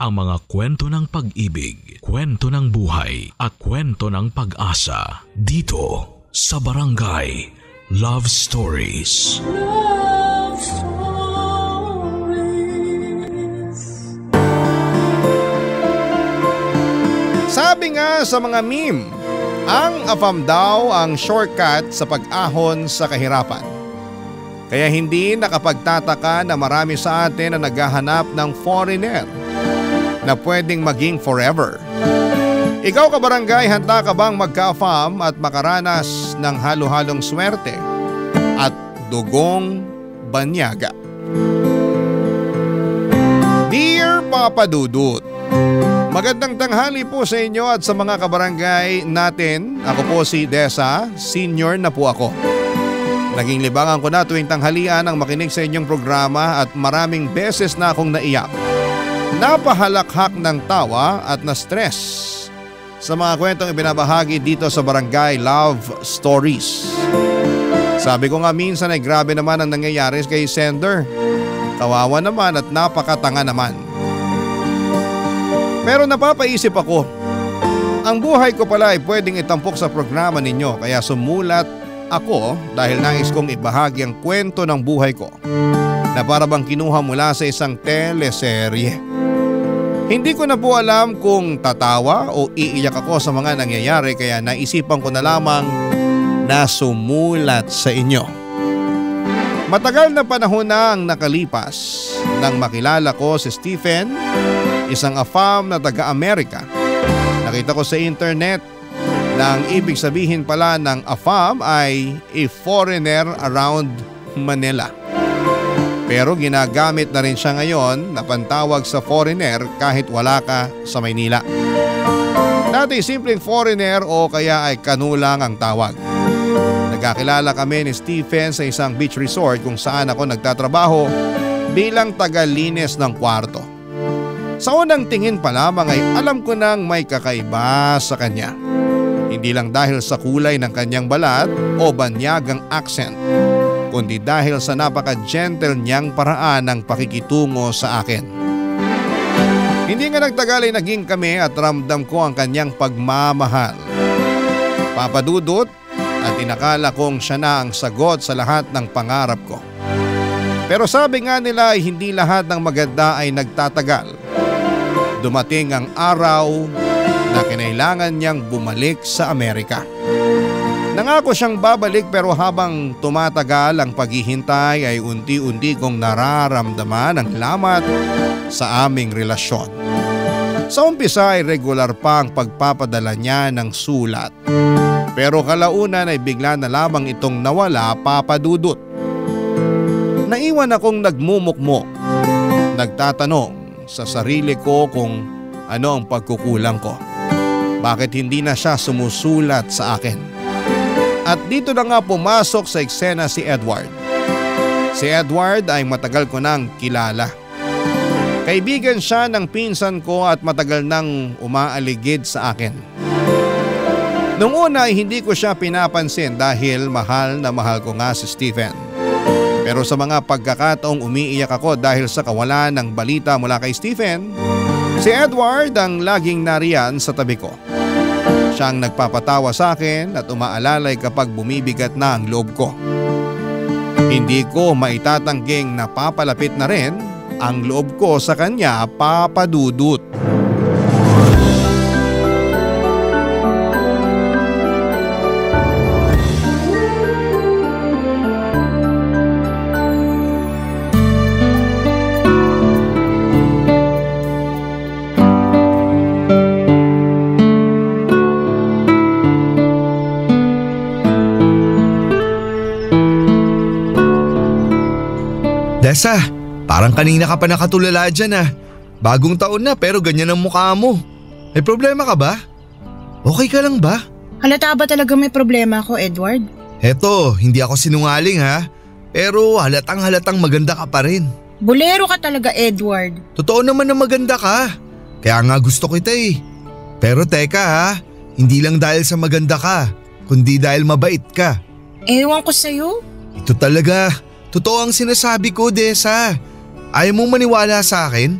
ang mga kwento ng pag-ibig, kwento ng buhay at kwento ng pag-asa dito sa Barangay Love Stories. Love Stories. Sabi nga sa mga meme, ang AFAM daw ang shortcut sa pag-ahon sa kahirapan. Kaya hindi nakapagtataka na marami sa atin na naghahanap ng foreigner na pwedeng maging forever. Ikaw kabarangay, handa ka bang magka-AFAM at makaranas ng halo-halong swerte at dugong banyaga? Dear Papa Dudut, magandang tanghali po sa inyo at sa mga kabarangay natin. Ako po si Desa, senior na po ako. Naging libangan ko na tuwing tanghalian ang makinig sa inyong programa at maraming beses na akong naiyak. Napahalakhak ng tawa at na-stress sa mga kwentong ibinabahagi dito sa Barangay Love Stories. Sabi ko nga minsan ay grabe naman ang nangyayari kay Sender. Kawawa naman at napakatanga naman. Pero napapaisip ako, ang buhay ko pala ay pwedeng itampok sa programa ninyo kaya sumulat ako dahil nais kong ibahagi ang kwento ng buhay ko na para bang kinuha mula sa isang teleserye. Hindi ko na po alam kung tatawa o iiyak ako sa mga nangyayari kaya naisipan ko na lamang na sumulat sa inyo. Matagal na panahon na ang nakalipas nang makilala ko si Stephen, isang AFAM na taga-Amerika. Nakita ko sa internet na ang ibig sabihin pala ng AFAM ay a foreigner around Manila. Pero ginagamit na rin siya ngayon na pantawag sa foreigner kahit wala ka sa Maynila. Dati simpleng foreigner o kaya ay kanulang ang tawag. Nagkakilala kami ni Stephen sa isang beach resort kung saan ako nagtatrabaho bilang tagalinis ng kwarto. Sa unang tingin pa lamang ay alam ko nang may kakaiba sa kanya. Hindi lang dahil sa kulay ng kanyang balat o banyagang accent, kundi dahil sa napaka-gentle niyang paraan ng pakikitungo sa akin. Hindi nga nagtagal ay naging kami at ramdam ko ang kanyang pagmamahal. Papadudot at inakala kong siya na ang sagot sa lahat ng pangarap ko. Pero sabi nga nila ay hindi lahat ng maganda ay nagtatagal. Dumating ang araw na kinailangan niyang bumalik sa Amerika. Nangako siyang babalik pero habang tumatagal ang paghihintay ay unti-unti kong nararamdaman ang lamat sa aming relasyon. Sa umpisa ay regular pa ang pagpapadala niya ng sulat. Pero kalaunan ay bigla na lamang itong nawala, Papadudot. Naiwan akong nagmumukmok, nagtatanong sa sarili ko kung ano ang pagkukulang ko. Bakit hindi na siya sumusulat sa akin? At dito na nga pumasok sa eksena si Edward. Si Edward ay matagal ko nang kilala. Kaibigan siya ng pinsan ko at matagal nang umaaligid sa akin. Noong una ay hindi ko siya pinapansin dahil mahal na mahal ko nga si Stephen. Pero sa mga pagkakataong umiiyak ako dahil sa kawalan ng balita mula kay Stephen, si Edward ang laging nariyan sa tabi ko. Siya ang nagpapatawa sa akin at umaalalay kapag bumibigat na ang loob ko. Hindi ko maitatangging napapalapit na rin ang loob ko sa kanya, Papadudut. Desa, parang kanina ka pa nakatulala dyan ah. Bagong taon na pero ganyan ang mukha mo. May problema ka ba? Okay ka lang ba? Halata ba talaga may problema ako, Edward? Heto, hindi ako sinungaling ha. Pero halatang maganda ka pa rin. Bolero ka talaga, Edward. Totoo naman na maganda ka. Kaya nga gusto kita eh. Pero teka ha, hindi lang dahil sa maganda ka, kundi dahil mabait ka. Ewan ko sa'yo. Ito talaga, totoo ang sinasabi ko, Desa. Ayaw mong maniwala sa akin?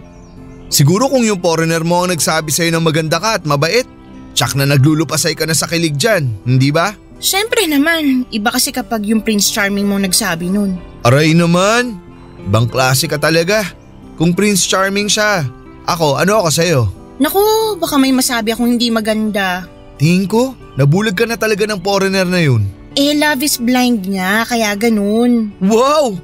Siguro kung yung foreigner mo ang nagsabi sa'yo ng maganda ka at mabait, tsak na naglulupasay ka na sa kilig dyan, hindi ba? Siyempre naman, iba kasi kapag yung Prince Charming mo nagsabi nun. Aray naman, ibang klase ka talaga. Kung Prince Charming siya, ano ako sa'yo? Naku, baka may masabi akong hindi maganda. Tingin ko, nabulag ka na talaga ng foreigner na yun. Love is blind nga, kaya ganun. Wow!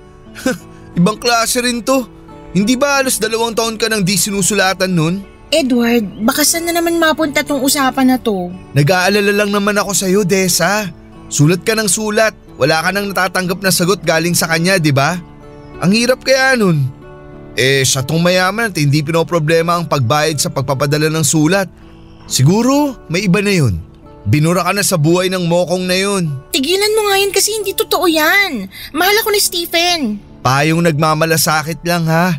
Ibang klase rin to. Hindi ba halos 2 taon ka nang di sinusulatan nun? Edward, baka saan na naman mapunta tong usapan na to? Nag-aalala lang naman ako sa'yo, Desa. Sulat ka ng sulat. Wala ka nang natatanggap na sagot galing sa kanya, di ba? Ang hirap kaya nun. Siya tong mayaman at hindi pinoproblema ang pagbayad sa pagpapadala ng sulat. Siguro, may iba na yun. Binura ka na sa buhay ng mokong na yun. Tigilan mo nga yan kasi hindi totoo yan. Mahal ako ni Stephen. Payong nagmamalasakit lang ha.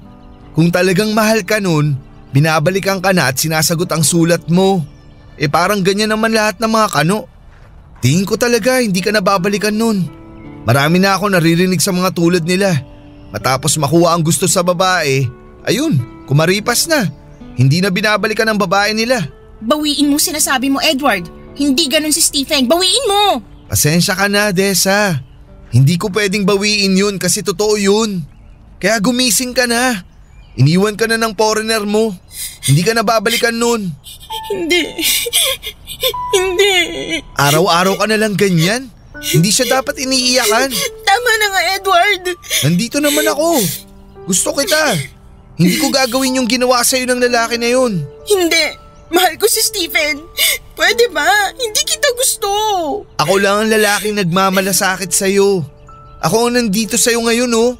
Kung talagang mahal ka nun, binabalikan ka na at sinasagot ang sulat mo. Parang ganyan naman lahat ng mga kano. Tingin ko talaga hindi ka nababalikan nun. Marami na ako naririnig sa mga tulad nila. Matapos makuha ang gusto sa babae, ayun, kumaripas na. Hindi na binabalikan ang babae nila. Bawiin mo sinasabi mo, Edward. Hindi ganun si Stephen. Bawiin mo! Pasensya ka na, Desa. Hindi ko pwedeng bawiin yun kasi totoo yun. Kaya gumising ka na. Iniwan ka na ng foreigner mo. Hindi ka nababalikan nun. Hindi. Araw-araw ka na lang ganyan. Hindi siya dapat iniiyakan. Tama na nga, Edward. Nandito naman ako. Gusto kita. Hindi ko gagawin yung ginawa sa'yo ng lalaki na yun. Hindi. Mahal ko si Stephen. Pwede ba? Hindi kita gusto. Ako lang ang lalaking nagmamalasakit sa'yo. Ako ang nandito sa'yo ngayon oh.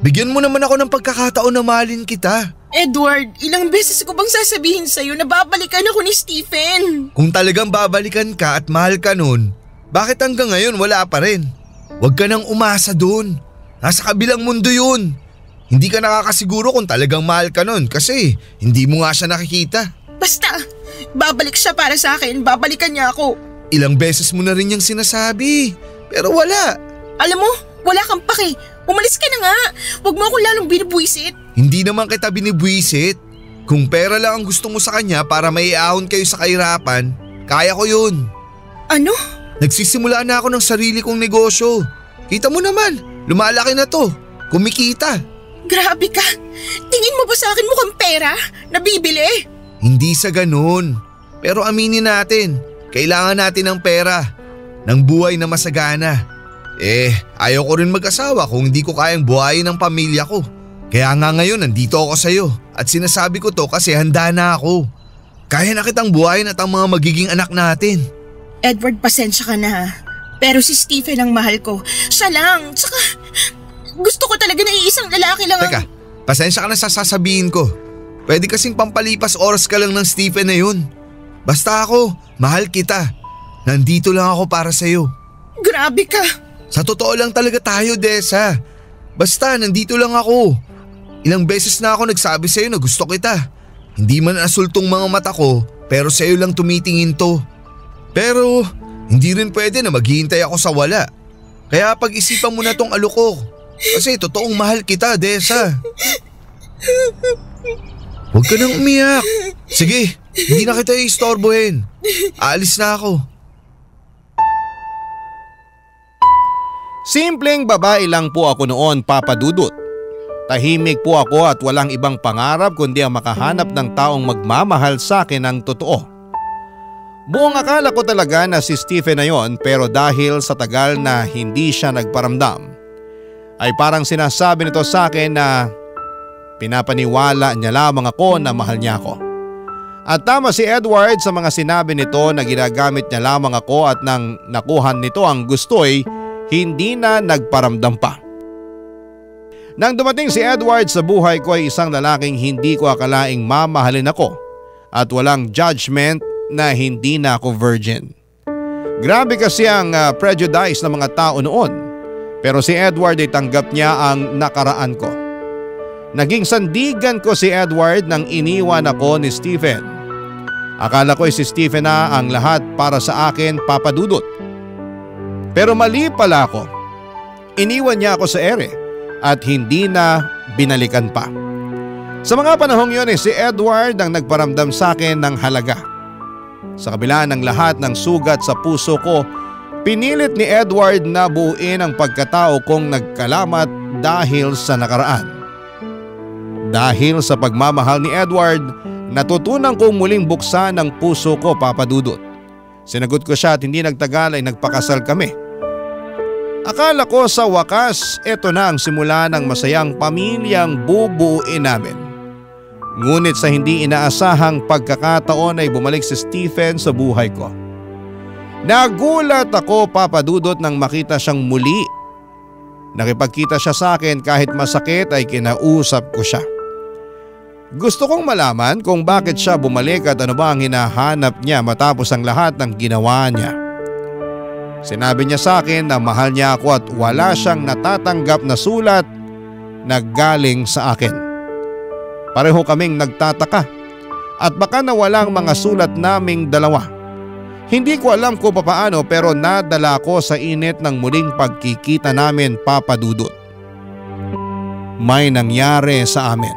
Bigyan mo naman ako ng pagkakataon na mahalin kita. Edward, ilang beses ko bang sasabihin sa'yo na babalikan ako ni Stephen? Kung talagang babalikan ka at mahal ka nun, bakit hanggang ngayon wala pa rin? Huwag ka nang umasa dun. Nasa kabilang mundo yun. Hindi ka nakakasiguro kung talagang mahal ka nun kasi hindi mo nga siya nakikita. Basta, babalik siya para sa akin, babalikan niya ako. Ilang beses mo na rin niyang sinasabi, pero wala. Alam mo, wala kang pake. Umalis ka na nga. Huwag mo akong lalong binubwisit. Hindi naman kita binibwisit. Kung pera lang ang gusto mo sa kanya para maiahon kayo sa kahirapan, kaya ko yun. Ano? Nagsisimula na ako ng sarili kong negosyo. Kita mo naman, lumalaki na to. Kumikita. Grabe ka. Tingin mo ba sa akin mukhang pera? Nabibili? Hindi sa ganun. Pero aminin natin, kailangan natin ng pera. Ng buhay na masagana. Ayaw ko rin mag-asawa kung hindi ko kayang buhayin ang pamilya ko. Kaya nga ngayon nandito ako sa'yo at sinasabi ko to kasi handa na ako. Kaya na kitang buhayin at ang mga magiging anak natin. Edward, pasensya ka na. Pero si Stephen ang mahal ko. Siya lang. Tsaka gusto ko talaga na iisang lalaki lang. Teka, pasensya ka na sa sasabihin ko. Pwede kasing pampalipas oras ka lang ng Stephen na yun. Basta ako, mahal kita. Nandito lang ako para sa'yo. Grabe ka. Sa totoo lang talaga tayo, Desa. Basta, nandito lang ako. Ilang beses na ako nagsabi sa'yo na gusto kita. Hindi man asultong mga mata ko, pero sa'yo lang tumitingin to. Pero, hindi rin pwede na maghihintay ako sa wala. Kaya pag-isipan mo na tong aloko. Kasi totoong mahal kita, Desa. Huwag ka nang umiyak. Sige, hindi na kita iistorbohin. Aalis na ako. Simpleng babae lang po ako noon, Papa Dudut. Tahimik po ako at walang ibang pangarap kundi ang makahanap ng taong magmamahal sa akin ng totoo. Buong akala ko talaga na si Stephen na yon, pero dahil sa tagal na hindi siya nagparamdam, ay parang sinasabi nito sa akin na pinapaniwala niya lamang ako na mahal niya ako. At tama si Edward sa mga sinabi nito na ginagamit niya lamang ako at nang nakuhan nito ang gusto'y hindi na nagparamdam pa. Nang dumating si Edward sa buhay ko ay isang lalaking hindi ko akalaing mamahalin ako at walang judgment na hindi na ako virgin. Grabe kasi ang prejudice ng mga tao noon, pero si Edward ay tanggap niya ang nakaraan ko. Naging sandigan ko si Edward nang iniwan ako ni Stephen. Akala ko si Stephen na ang lahat para sa akin, Papa Dudut. Pero mali pala ako. Iniwan niya ako sa ere at hindi na binalikan pa. Sa mga panahong yun si Edward ang nagparamdam sa akin ng halaga. Sa kabila ng lahat ng sugat sa puso ko, pinilit ni Edward na buuin ang pagkatao kong nagkalamat dahil sa nakaraan. Dahil sa pagmamahal ni Edward, natutunan kong muling buksan ang puso ko, Papa Dudut. Sinagot ko siya at hindi nagtagal ay nagpakasal kami. Akala ko sa wakas, eto na ang simula ng masayang pamilyang bubuuin namin. Ngunit sa hindi inaasahang pagkakataon ay bumalik si Stephen sa buhay ko. Nagulat ako, Papa Dudut, nang makita siyang muli. Nakipagkita siya sa akin kahit masakit ay kinausap ko siya. Gusto kong malaman kung bakit siya bumalik at ano ba ang hinahanap niya matapos ang lahat ng ginawa niya. Sinabi niya sa akin na mahal niya ako at wala siyang natatanggap na sulat na galing sa akin. Pareho kaming nagtataka at baka nawala ang mga sulat naming dalawa. Hindi ko alam kung papaano pero nadala ko sa init ng muling pagkikita namin, Papa Dudut. May nangyari sa amin.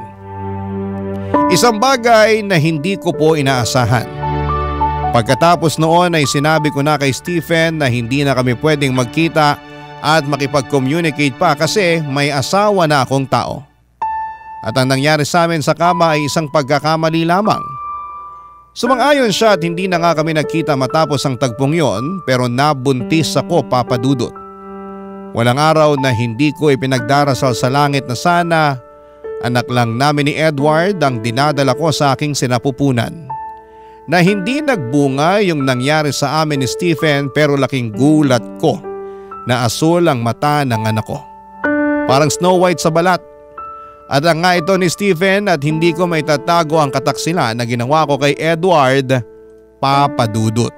Isang bagay na hindi ko po inaasahan. Pagkatapos noon ay sinabi ko na kay Stephen na hindi na kami pwedeng magkita at makipag-communicate pa kasi may asawa na akong tao. At ang nangyari sa amin sa kama ay isang pagkakamali lamang. Sumang-ayon siya at hindi na nga kami nagkita matapos ang tagpong yon pero nabuntis ako, Papa Dudut. Walang araw na hindi ko ipinagdarasal sa langit na sana anak lang namin ni Edward ang dinadala ko sa aking sinapupunan. Na hindi nagbunga yung nangyari sa amin ni Stephen pero laking gulat ko na asul ang mata ng anak ko. Parang Snow White sa balat. At ang nga ito ni Stephen at hindi ko maitatago ang kataksilan na ginawa ko kay Edward, Papa Dudut.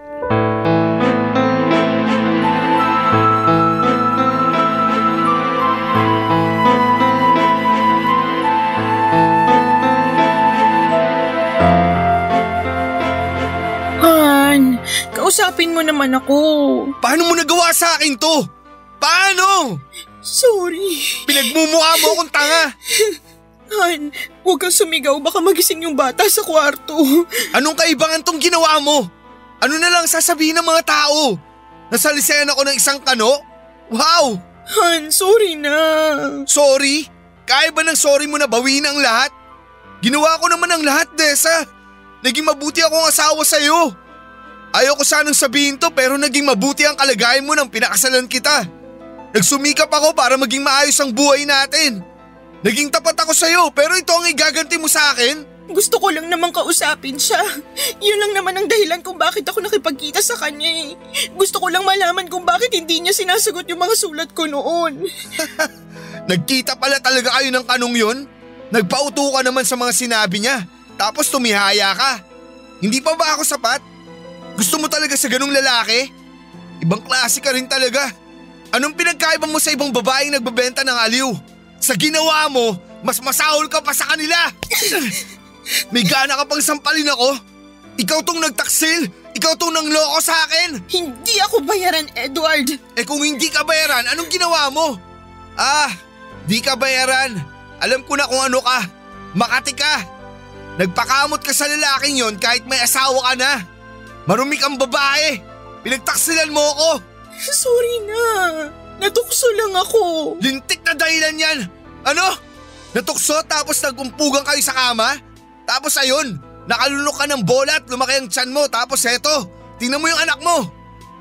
Han, kausapin mo naman ako. Paano mo nagawa sa akin to? Paano? Sorry. Pinagmumukha mo akong tanga. Han, huwag kang sumigaw, baka magising yung bata sa kwarto. Anong kaibangan tong ginawa mo? Ano na lang sasabihin ng mga tao? Nasalisayan ako ng isang kano? Wow! Han, sorry na. Sorry? Kaya ba ng sorry mo na bawiin ang lahat? Ginawa ko naman ang lahat, Desa. Naging mabuti akong asawa sa'yo. Ayoko sanang sabihin to pero naging mabuti ang kalagayan mo nang pinakasalan kita. Nagsumikap ako para maging maayos ang buhay natin. Naging tapat ako sa'yo pero ito ang igaganti mo sa akin? Gusto ko lang naman kausapin siya. Yun lang naman ang dahilan kung bakit ako nakipagkita sa kanya eh. Gusto ko lang malaman kung bakit hindi niya sinasagot yung mga sulat ko noon. Nagkita pala talaga kayo ng kanong yun? Nagpauto ka naman sa mga sinabi niya. Tapos tumihaya ka. Hindi pa ba ako sapat? Gusto mo talaga sa ganung lalaki? Ibang klase ka rin talaga. Anong pinagkaiba mo sa ibang babaeng nagbebenta ng aliw? Sa ginawa mo, mas masahol ka pa sa kanila. May gana ka pang sampalin ako? Ikaw tong nagtaksil? Ikaw tong nangloko sa akin? Hindi ako bayaran, Edward. Eh kung hindi ka bayaran, anong ginawa mo? Di ka bayaran. Alam ko na kung ano ka. Makati ka. Nagpakamot ka sa lalaking yon kahit may asawa ka na. Marumi kang babae. Pinagtaksilan mo ako. Sorry na. Natukso lang ako. Lintik na dahilan yan. Ano? Natukso tapos nagumpugan kayo sa kama? Tapos ayun, nakalunok ka ng bola at lumaki ang tiyan mo. Tapos eto, tingnan mo yung anak mo.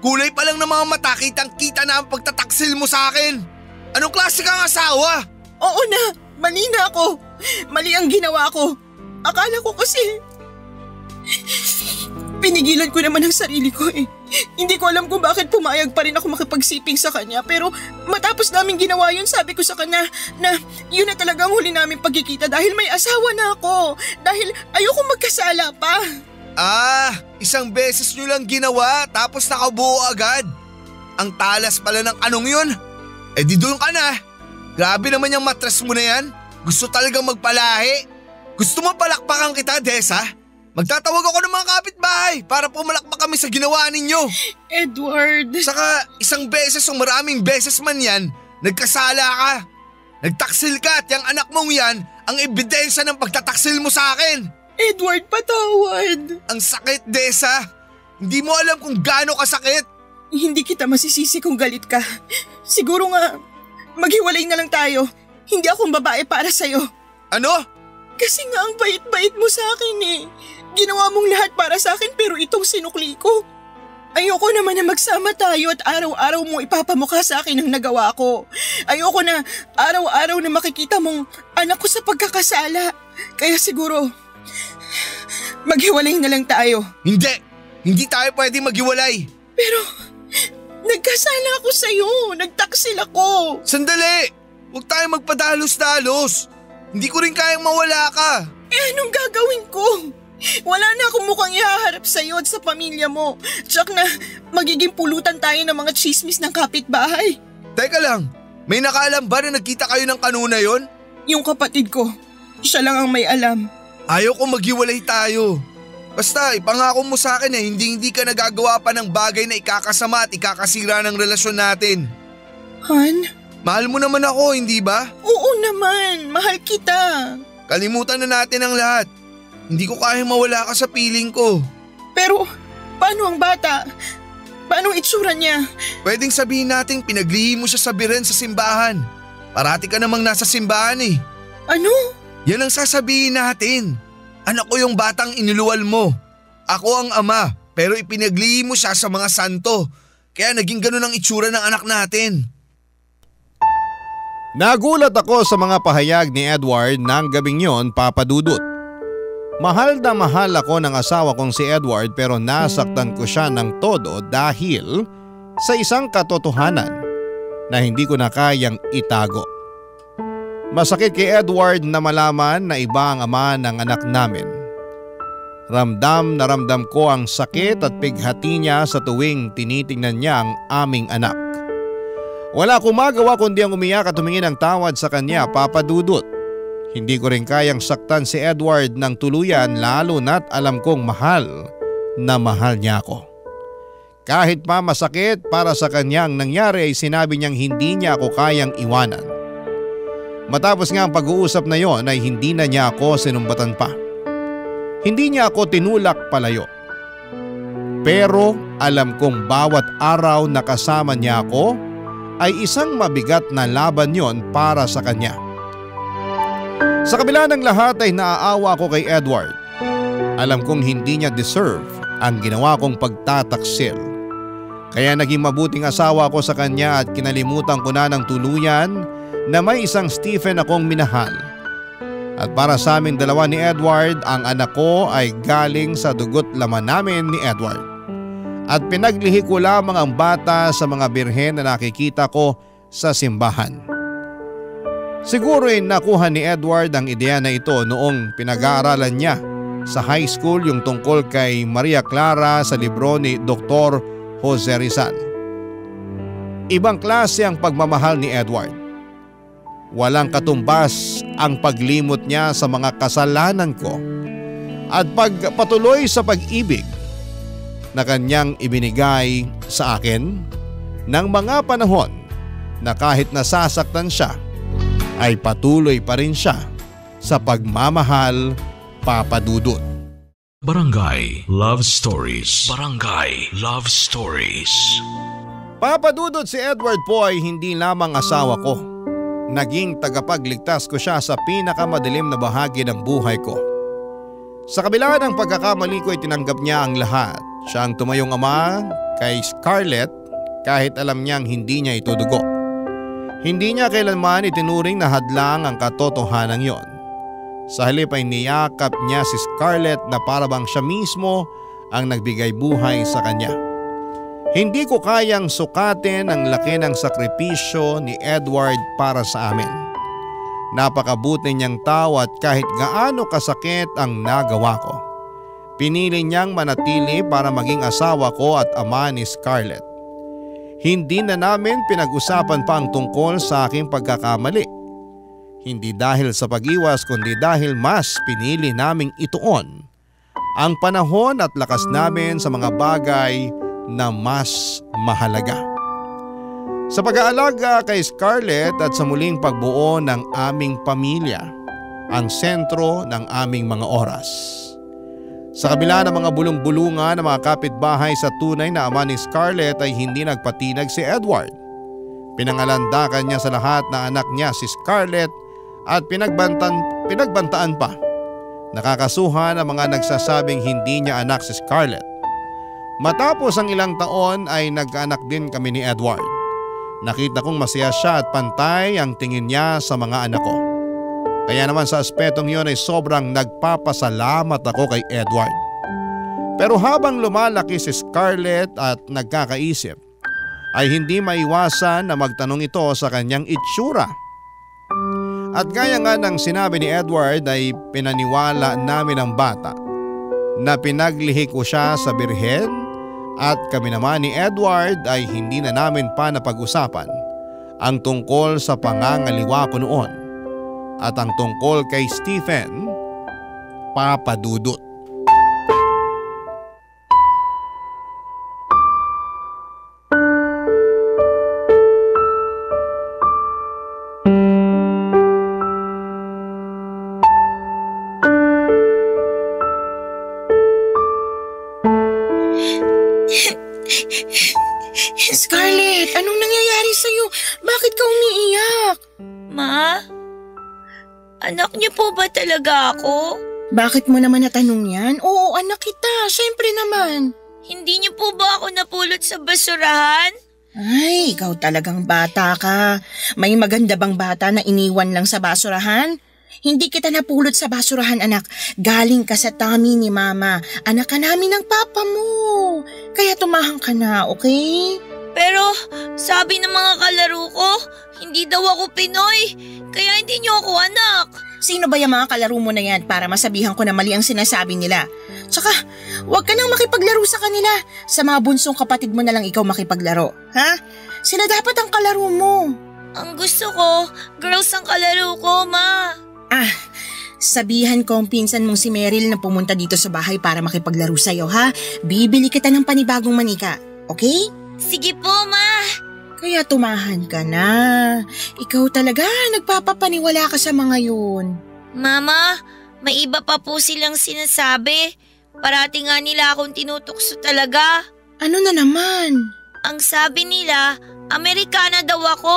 Kulay pa lang ng mga mata, kitang-kita na ang pagtataksil mo sa akin. Anong klase kang asawa? Oo na, mali na ako. Mali ang ginawa ko. Akala ko kasi pinigilan ko naman ang sarili ko eh. Hindi ko alam kung bakit pumayag pa rin ako makipagsiping sa kanya pero matapos namin ginawa yun sabi ko sa kanya na yun na talagang huli namin pagkikita dahil may asawa na ako. Dahil ayoko magkasala pa. Isang beses nyo lang ginawa tapos nakabuo agad. Ang talas pala ng anong yun. Eh di doon ka na. Grabe naman yung matras mo na yan. Gusto talagang magpalahi. Gusto mo palakpakan kita, Desa? Magtatawag ako ng mga kapitbahay para pumalakpak kami sa ginawa ninyo. Edward. Saka isang beses o maraming beses man yan, nagkasala ka. Nagtaksil ka at yung anak mong yan ang ebidensya ng pagtataksil mo sa akin. Edward, patawad. Ang sakit, Desa. Hindi mo alam kung gaano kasakit. Hindi kita masisisi kung galit ka. Siguro nga, maghiwalay na lang tayo. Hindi akong babae para sa'yo. Ano? Kasi nga ang bait-bait mo sa akin eh. Ginawa mong lahat para sa akin pero itong sinukli ko. Ayoko naman na magsama tayo at araw-araw mo ipapamukha sa akin ang nagawa ko. Ayoko na araw-araw na makikita mong anak ko sa pagkakasala. Kaya siguro, maghiwalay na lang tayo. Hindi! Hindi tayo pwede maghiwalay. Pero, nagkasala ako sa'yo. Nagtaksil ako. Sandali! Huwag tayo magpadalos-dalos. Hindi ko rin kayang mawala ka. Anong gagawin ko? Wala na akong mukhang ihaharap sa'yo at sa pamilya mo. Tsak na magiging pulutan tayo ng mga chismis ng kapitbahay. Teka lang, may nakaalam ba na nagkita kayo ng kanuna yon? Yung kapatid ko, siya lang ang may alam. Ayaw ko maghiwalay tayo. Basta ipangako mo sa akin na hindi ka nagagawa pa ng bagay na ikakasama at ikakasira ng relasyon natin. Han? Mahal mo naman ako, hindi ba? Oo naman, mahal kita. Kalimutan na natin ang lahat. Hindi ko kayang mawala ka sa piling ko. Pero paano ang bata? Paano ang itsura niya? Pwedeng sabihin natin pinaglihim mo siya sa biren sa simbahan. Parati ka namang nasa simbahan eh. Ano? Yan ang sasabihin natin. Anak ko yung batang inuluwal mo. Ako ang ama, pero ipinaglihim mo siya sa mga santo. Kaya naging ganun ang itsura ng anak natin. Nagulat ako sa mga pahayag ni Edward ng gabing yon, Papa Dudut. Mahal na mahal ako ng asawa kong si Edward pero nasaktan ko siya ng todo dahil sa isang katotohanan na hindi ko na kayang itago. Masakit kay Edward na malaman na iba ang ama ng anak namin. Ramdam na ramdam ko ang sakit at pighati niya sa tuwing tinitingnan niya ang aming anak. Wala akong magawa kundi ang umiyak at tumingin ng tawad sa kanya, Papa Dudut. Hindi ko rin kayang saktan si Edward ng tuluyan lalo na't alam kong mahal na mahal niya ako. Kahit pa masakit para sa kanyang nangyari ay sinabi niyang hindi niya ako kayang iwanan. Matapos nga ang pag-uusap na yon ay hindi na niya ako sinumbatan pa. Hindi niya ako tinulak palayo. Pero alam kong bawat araw na kasama niya ako ay isang mabigat na laban yon para sa kanya. Sa kabila ng lahat ay naaawa ako kay Edward. Alam kong hindi niya deserve ang ginawa kong pagtataksil. Kaya naging mabuting asawa ko sa kanya at kinalimutan ko na ng tuluyan na may isang Stephen akong minahal. At para sa aming dalawa ni Edward, ang anak ko ay galing sa dugot laman namin ni Edward. At pinaglihi ko lamang ang bata sa mga birhen na nakikita ko sa simbahan. Siguro ay nakuha ni Edward ang ideya na ito noong pinag-aaralan niya sa high school yung tungkol kay Maria Clara sa libro ni Dr. Jose Rizal. Ibang klase ang pagmamahal ni Edward. Walang katumbas ang paglimot niya sa mga kasalanan ko at pagpatuloy sa pag-ibig na kanyang ibinigay sa akin ng mga panahon na kahit nasasaktan siya ay patuloy pa rin siya sa pagmamahal, Papa Dudut. Barangay Love Stories. Barangay Love Stories. Papa Dudut, si Edward po ay hindi lamang asawa ko. Naging tagapagligtas ko siya sa pinakamadilim na bahagi ng buhay ko. Sa kabila ng pagkakamali ko ay tinanggap niya ang lahat. Siya ang tumayong ama kay Scarlett kahit alam niyang hindi niya ito dugo. Hindi niya kailanman itinuring na hadlang ang katotohanan yon. Sa halip ay niyakap niya si Scarlett na para bang siya mismo ang nagbigay buhay sa kanya. Hindi ko kayang sukatin ang laki ng sakripisyo ni Edward para sa amin. Napakabuti niyang tao at kahit gaano kasakit ang nagawa ko, pinili niyang manatili para maging asawa ko at ama ni Scarlett. Hindi na namin pinag-usapan pa ang tungkol sa aking pagkakamali. Hindi dahil sa pag-iwas kundi dahil mas pinili naming ituon ang panahon at lakas namin sa mga bagay na mas mahalaga. Sa pag-aalaga kay Scarlett at sa muling pagbuo ng aming pamilya ang sentro ng aming mga oras. Sa kabila ng mga bulong-bulungan ng mga kapitbahay sa tunay na ama ni Scarlett ay hindi nagpatinag si Edward. Pinangalandakan niya sa lahat na anak niya si Scarlett at pinagbantaan pa. Nakakasuhan ang mga nagsasabing hindi niya anak si Scarlett. Matapos ang ilang taon ay nagkaanak din kami ni Edward. Nakita kong masaya siya at pantay ang tingin niya sa mga anak ko. Kaya naman sa aspetong yun ay sobrang nagpapasalamat ako kay Edward. Pero habang lumalaki si Scarlett at nagkakaisip, ay hindi maiwasan na magtanong ito sa kanyang itsura. At gaya nga ng sinabi ni Edward ay pinaniwala namin ang bata na pinaglihi ko siya sa birhen at kami naman ni Edward ay hindi na namin pa napag-usapan ang tungkol sa pangangaliwa ko noon at ang tungkol kay Stephen, Papa Dudut. Scarlett, anong nangyayari sa'yo? Bakit ka umiiyak? Ma? Anak niyo po ba talaga ako? Bakit mo naman natanong yan? Oo, anak kita. Syempre naman. Hindi niyo po ba ako napulot sa basurahan? Ay, ikaw talagang bata ka. May maganda bang bata na iniwan lang sa basurahan? Hindi kita napulot sa basurahan, anak. Galing ka sa tummy ni Mama. Anak ka namin ng papa mo. Kaya tumahang ka na, okay? Pero sabi ng mga kalaro ko, hindi daw ako Pinoy. Kaya hindi niyo ako anak. Sino ba yung mga kalaro mo na yan para masabihan ko na mali ang sinasabi nila? Tsaka, huwag ka nang makipaglaro sa kanila. Sa mga bunsong kapatid mo na lang ikaw makipaglaro. Ha? Sila dapat ang kalaro mo. Ang gusto ko, girls ang kalaro ko, Ma. Sabihan ko ang pinsan mong si Meryl na pumunta dito sa bahay para makipaglaro sa'yo, ha? Bibili kita ng panibagong manika, okay? Sige po, Ma. Kaya tumahan ka na. Ikaw talaga, nagpapapaniwala ka sa mga yun. Mama, may iba pa po silang sinasabi. Parati nga nila akong tinutukso talaga. Ano na naman? Ang sabi nila, Amerikana daw ako.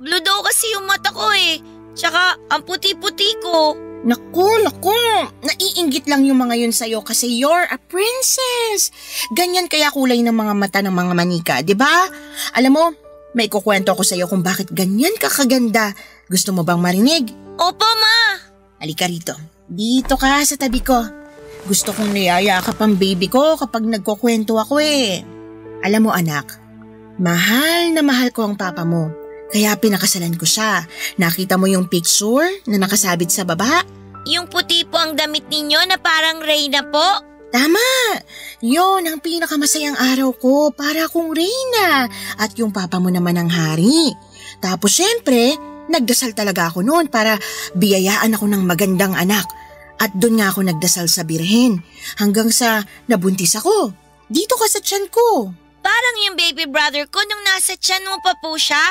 Blue daw kasi yung mata ko eh. Tsaka ang puti-puti ko. Naku, naiinggit lang yung mga yun sa'yo kasi you're a princess. Ganyan kaya kulay ng mga mata ng mga manika, di ba? Alam mo, may kukwento ko sa'yo kung bakit ganyan ka kaganda. Gusto mo bang marinig? Opo, Ma. Halika rito. Dito ka sa tabi ko. Gusto kong niyayakap ang baby ko kapag nagkukwento ako eh. Alam mo anak, mahal na mahal ko ang papa mo. Kaya pinakasalan ko siya. Nakita mo yung picture na nakasabit sa baba? Yung puti po ang damit ninyo na parang Reyna po? Tama! Yon ang pinakamasayang araw ko para akong Reyna at yung papa mo naman ang hari. Tapos syempre, nagdasal talaga ako noon para biyayaan ako ng magandang anak. At doon nga ako nagdasal sa birhen hanggang sa nabuntis ako. Dito ka sa tiyan ko. Parang yung baby brother ko nung nasa tiyan mo pa po siya?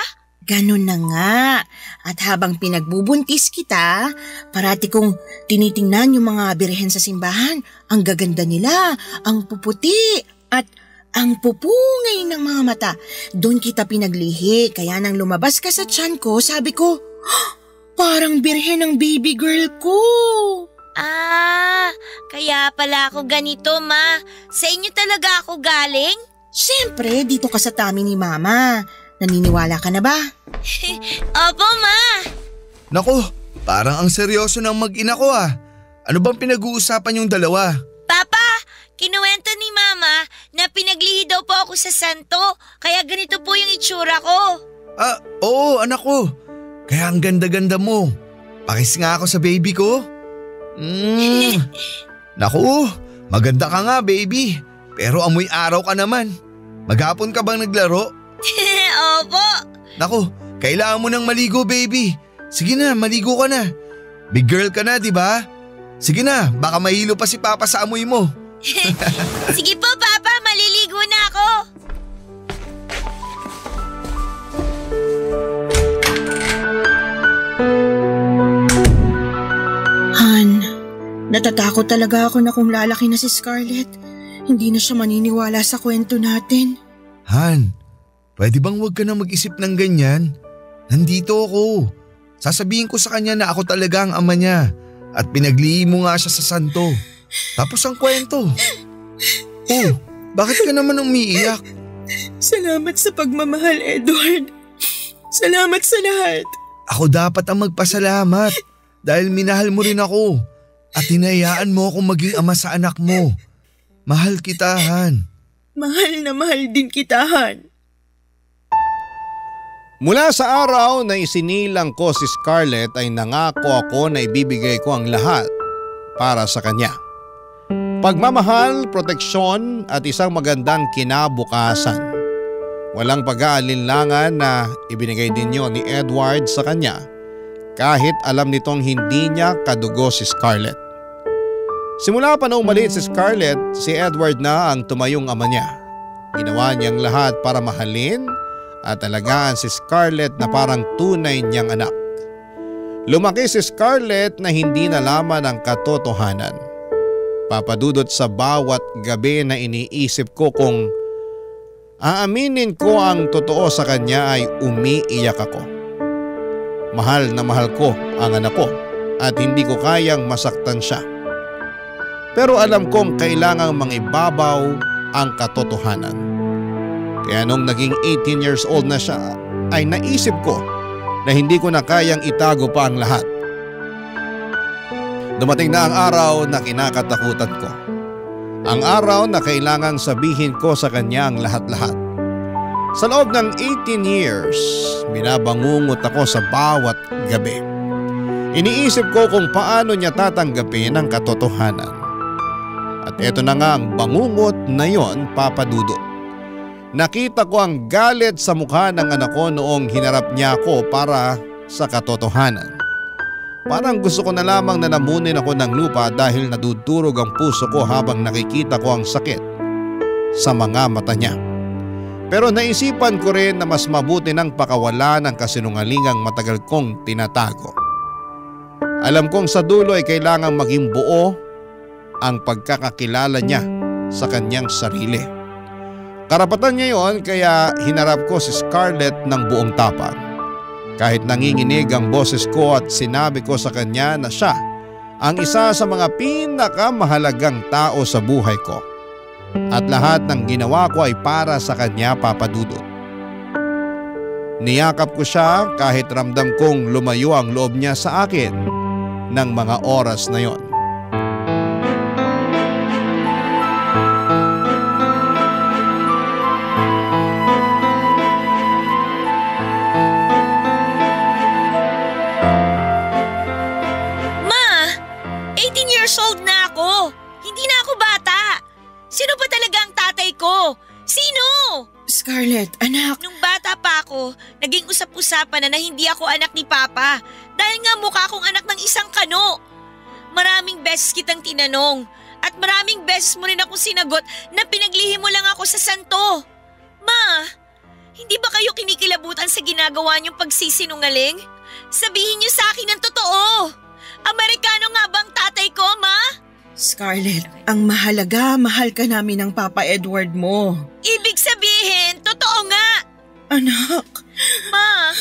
Ganun na nga. At habang pinagbubuntis kita, parati kong tinitingnan yung mga birhen sa simbahan. Ang gaganda nila, ang puputi at ang pupungay ng mga mata. Doon kita pinaglihi, kaya nang lumabas ka sa tiyan ko, sabi ko, parang birhen ng baby girl ko. Kaya pala ako ganito, Ma. Sa inyo talaga ako galing? Siyempre, dito ka sa tummy ni Mama. Naniniwala ka na ba? Opo, Ma. Naku, parang ang seryoso ng mag-ina ko ah. Ano bang pinag-uusapan yung dalawa? Papa, kinuwento ni Mama na pinaglihi daw po ako sa santo. Kaya ganito po yung itsura ko. Oo anak ko. Kaya ang ganda-ganda mo. Pakis nga ako sa baby ko. Naku, maganda ka nga baby. Pero amoy araw ka naman. Maghapon ka bang naglaro? Opo. Naku, kailangan mo nang maligo baby. Sige na, maligo ka na. Big girl ka na, di ba? Sige na, baka mahilo pa si Papa sa amoy mo. Sige po, Papa, maliligo na ako. Natatakot talaga ako na kung lalaki na si Scarlett, hindi na siya maniniwala sa kwento natin. Han, pwede bang huwag ka na mag-isip ng ganyan? Nandito ako. Sasabihin ko sa kanya na ako talaga ang ama niya at pinaglihim mo nga siya sa santo. Tapos ang kwento. Oh, bakit ka naman umiiyak? Salamat sa pagmamahal, Edward. Salamat sa lahat. Ako dapat ang magpasalamat dahil minahal mo rin ako at hinayaan mo akong maging ama sa anak mo. Mahal kita, Han. Mahal na mahal din kita, Han. Mula sa araw na isinilang ko si Scarlett ay nangako ako na ibibigay ko ang lahat para sa kanya. Pagmamahal, proteksyon at isang magandang kinabukasan. Walang pag-aalinlangan na ibinigay din yon ni Edward sa kanya kahit alam nitong hindi niya kadugo si Scarlett. Simula pa na umalit si Scarlett, si Edward na ang tumayong ama niya. Ginawa niyang lahat para mahalin at alagaan si Scarlett na parang tunay niyang anak. Lumaki si Scarlett na hindi nalaman ang katotohanan. Papadudot sa bawat gabi na iniisip ko kung aaminin ko ang totoo sa kanya ay umiiyak ako. Mahal na mahal ko ang anak ko at hindi ko kayang masaktan siya. Pero alam kong kailangang mangibabaw ang katotohanan. Kaya nung naging 18 years old na siya ay naisip ko na hindi ko na kayang itago pa ang lahat. Dumating na ang araw na kinakatakutan ko. Ang araw na kailangang sabihin ko sa kanya ang lahat-lahat. Sa loob ng 18 years, binabangungot ako sa bawat gabi. Iniisip ko kung paano niya tatanggapin ang katotohanan. At eto na nga ang bangungot na yon, Papa Dudut. Nakita ko ang galit sa mukha ng anak ko noong hinarap niya ako para sa katotohanan. Parang gusto ko na lamang na lamunin ako ng lupa dahil nadudurog ang puso ko habang nakikita ko ang sakit sa mga mata niya. Pero naisipan ko rin na mas mabuti nang pakawala ng kasinungalingang matagal kong tinatago. Alam kong sa dulo ay kailangang maging buo ang pagkakakilala niya sa kanyang sarili. Karapatan niya yon, kaya hinarap ko si Scarlett ng buong tapang. Kahit nanginginig ang boses ko at sinabi ko sa kanya na siya ang isa sa mga pinakamahalagang tao sa buhay ko. At lahat ng ginawa ko ay para sa kanya, Papa Dudut. Niyakap ko siya kahit ramdam kong lumayo ang loob niya sa akin ng mga oras na yon. Sino ba talaga ang tatay ko? Sino? Scarlett, anak. Nung bata pa ako, naging usap-usapan na hindi ako anak ni Papa dahil nga mukha akong anak ng isang kano. Maraming beses kitang tinanong at maraming beses mo rin akong sinagot na pinaglihim mo lang ako sa santo. Ma, hindi ba kayo kinikilabutan sa ginagawa niyong pagsisinungaling? Sabihin niyo sa akin ang totoo. Amerikano nga bang tatay ko, Ma? Scarlett, ang mahalaga, mahal ka namin ng Papa Edward mo. Ibig sabihin, totoo nga. Anak. Ma,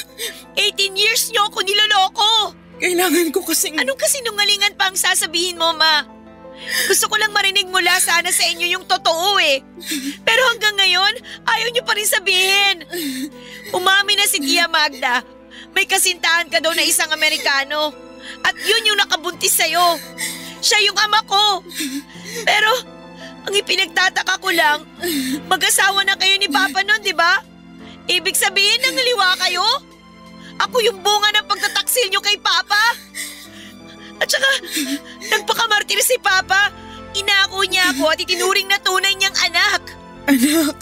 18 years niyo ako niloloko. Kailangan ko kasing… Anong kasinungalingan pa ang sasabihin mo, Ma? Gusto ko lang marinig mula sana sa inyo yung totoo eh. Pero hanggang ngayon, ayaw niyo pa rin sabihin. Umamin na si Tia Magda. May kasintahan ka daw na isang Amerikano. At yun yung nakabuntis sa'yo. Siya yung ama ko. Pero, ang ipinagtataka ko lang, mag-asawa na kayo ni Papa nun, di ba? Ibig sabihin, nangaliwa kayo? Ako yung bunga ng pagtataksil nyo kay Papa. At saka, nagpakamartir si Papa. Inako niya ako at itinuring na tunay niyang anak. Anak,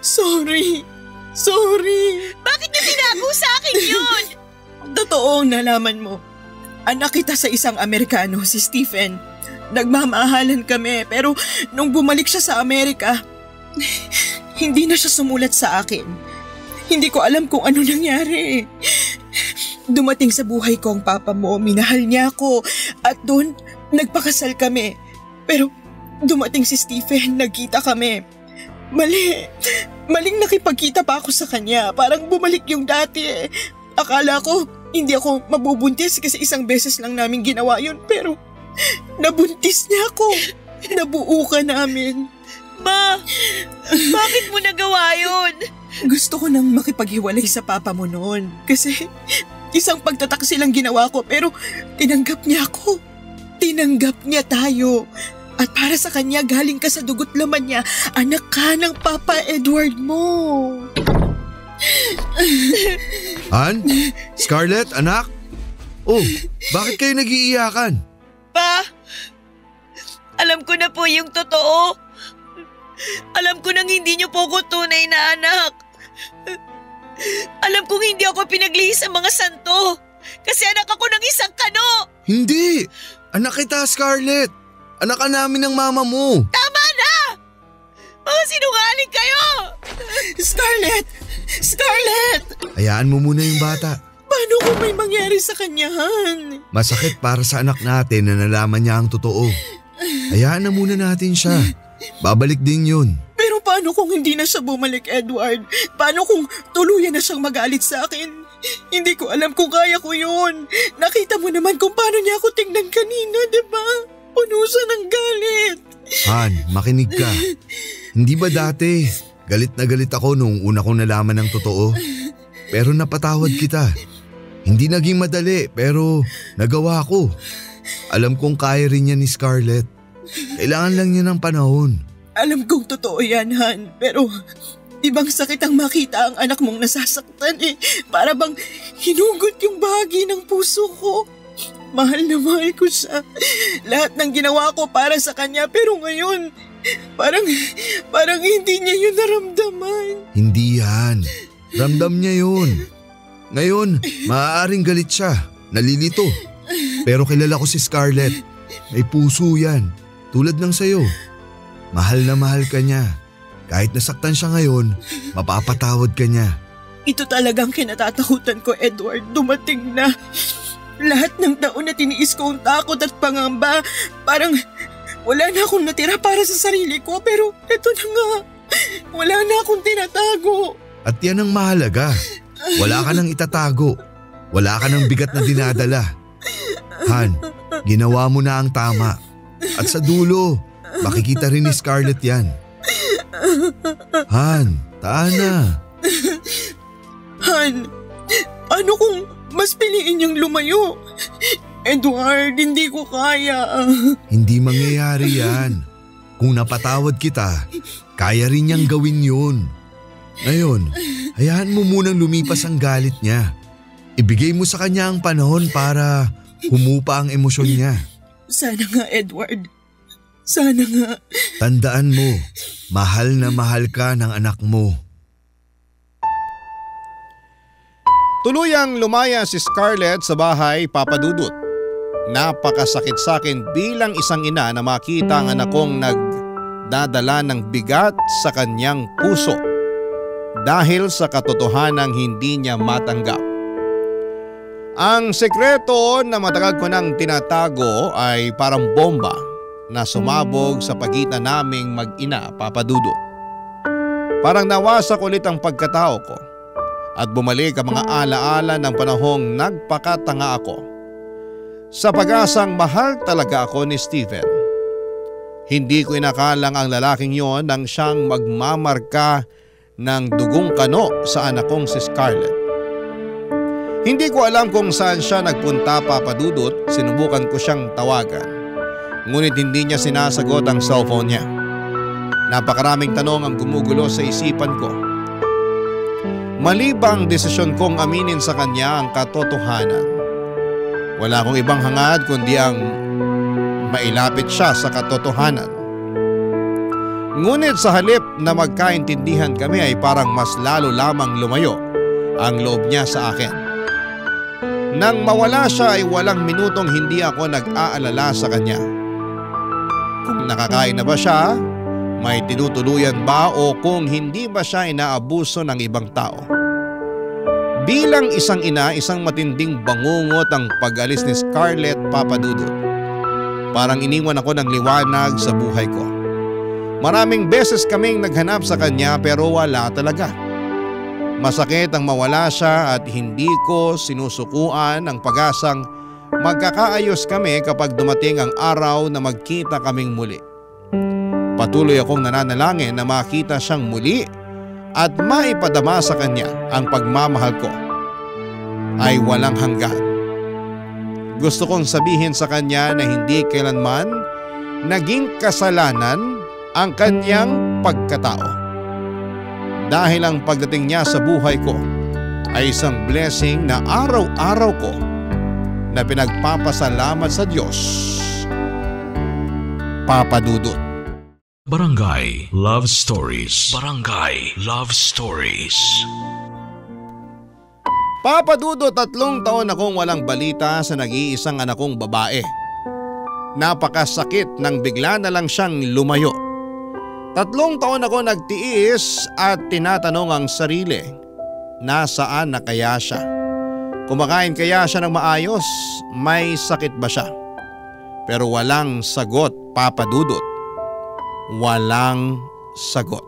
sorry. Sorry. Bakit niyo tinago sa akin yun? Totoo nalaman mo. Anak kita sa isang Amerikano, si Stephen. Nagmamahalan kami pero nung bumalik siya sa Amerika, hindi na siya sumulat sa akin. Hindi ko alam kung ano nangyari. Dumating sa buhay ko ang papa mo, minahal niya ako at doon Nagpakasal kami. Pero dumating si Stephen, nagkita kami. Maling nakipagkita pa ako sa kanya. Parang bumalik yung dati eh. Akala ko hindi ako mabubuntis kasi isang beses lang namin ginawa yun. Pero nabuntis niya ako. Nabuo ka namin. Ma, bakit mo nagawa yun? Gusto ko nang makipaghiwalay sa papa mo noon. Kasi isang pagtataksi lang ginawa ko pero tinanggap niya ako. Tinanggap niya tayo. At para sa kanya, galing ka sa dugot laman niya, anak ka ng Papa Edward mo. Han? Scarlett, anak? Oh, bakit kayo nag-iiyakan? Pa, alam ko na po yung totoo. Alam ko nang hindi niyo po ko tunay na anak. Alam kong hindi ako pinaglihis sa mga santo. Kasi anak ako ng isang kano. Hindi! Anak kita, Scarlett. Anak ka namin ng mama mo. Tama na! Mga sinungaling kayo! Scarlett! Scarlett! Hayaan mo muna yung bata. Paano kung may mangyari sa kanya, Han? Masakit para sa anak natin na nalaman niya ang totoo. Hayaan na muna natin siya. Babalik din yun. Pero paano kung hindi na siya bumalik, Edward? Paano kung tuluyan na siyang magalit sa akin? Hindi ko alam kung kaya ko yun. Nakita mo naman kung paano niya ako tingnan kanina, di ba? Puno siya ng galit. Han, makinig ka. Hindi ba dati, galit na galit ako nung una kong nalaman ng totoo? Pero napatawad kita. Hindi naging madali pero nagawa ko. Alam kong kaya rin niya ni Scarlett. Kailangan lang niya ng panahon. Alam kong totoo yan, Han. Pero ibang sakit ang makita ang anak mong nasasaktan eh. Para bang hinugot yung bahagi ng puso ko. Mahal na mahal ko siya. Lahat ng ginawa ko para sa kanya pero ngayon, parang hindi niya yun naramdaman. Hindi yan. Ramdam niya yun. Ngayon, maaaring galit siya. Nalilito. Pero kilala ko si Scarlett. May puso yan. Tulad ng sayo. Mahal na mahal ka niya. Kahit nasaktan siya ngayon, mapapatawad ka niya. Ito talagang kinatatakutan ko, Edward. Dumating na. Lahat ng taon na tiniis ko ang takot at pangamba, parang wala na akong natira para sa sarili ko pero eto na nga, wala na akong tinatago. At yan ang mahalaga. Wala ka nang itatago. Wala ka nang bigat na dinadala. Han, ginawa mo na ang tama. At sa dulo, makikita rin ni Scarlett yan. Han, taan na. Han, ano kung mas piliin niyang lumayo? Edward, hindi ko kaya. Hindi mangyayari yan. Kung napatawad kita, kaya rin niyang gawin yun. Ngayon, hayaan mo munang lumipas ang galit niya. Ibigay mo sa kanya ang panahon para humupa ang emosyon niya. Sana nga, Edward. Sana nga. Tandaan mo, mahal na mahal ka ng anak mo. Tuluyang lumaya si Scarlett sa bahay, Papa Dudut. Napakasakit sa akin bilang isang ina na makita ang anak kong nagdadala ng bigat sa kanyang puso dahil sa katotohanang hindi niya matanggap. Ang sekreto na matagal ko nang tinatago ay parang bomba na sumabog sa pagitan naming mag-ina, Papa Dudut. Parang nawasak ulit ang pagkatao ko. At bumalik ang mga alaala ng panahong nagpakatanga ako. Sa pag-asang mahal talaga ako ni Stephen. Hindi ko inakalang ang lalaking yon nang siyang magmamarka ng dugong kano sa anak kong si Scarlett. Hindi ko alam kung saan siya nagpunta, Papa Dudut. Sinubukan ko siyang tawagan. Ngunit hindi niya sinasagot ang cellphone niya. Napakaraming tanong ang gumugulo sa isipan ko. Mali ba ang desisyon kong aminin sa kanya ang katotohanan? Wala akong ibang hangad kundi ang mailapit siya sa katotohanan. Ngunit sa halip na magkaintindihan kami ay parang mas lalo lamang lumayo ang loob niya sa akin. Nang mawala siya ay walang minutong hindi ako nag-aalala sa kanya. Kung nakakain na ba siya? May tinutuluyan ba o kung hindi ba siya inaabuso ng ibang tao? Bilang isang ina, isang matinding bangungot ang pag-alis ni Scarlett, Papa Dudut. Parang iniwan ako ng liwanag sa buhay ko. Maraming beses kaming naghanap sa kanya pero wala talaga. Masakit ang mawala siya at hindi ko sinusukuan ang pag-asang magkakaayos kami kapag dumating ang araw na magkita kaming muli. Patuloy akong nananalangin na makita siyang muli at maipadama sa kanya ang pagmamahal ko ay walang hanggan. Gusto kong sabihin sa kanya na hindi kailanman naging kasalanan ang kanyang pagkatao. Dahil ang pagdating niya sa buhay ko ay isang blessing na araw-araw ko na pinagpapasalamat sa Diyos. Papa Dudut. Barangay Love Stories. Barangay Love Stories. Papa Dudut, 3 taon akong walang balita sa nag-iisang anak kong babae. Napakasakit nang bigla na lang siyang lumayo. 3 taon ako nagtiis at tinatanong ang sarili, nasaan na kaya siya? Kumakain kaya siya ng maayos? May sakit ba siya? Pero walang sagot, Papa Dudut. Walang sagot.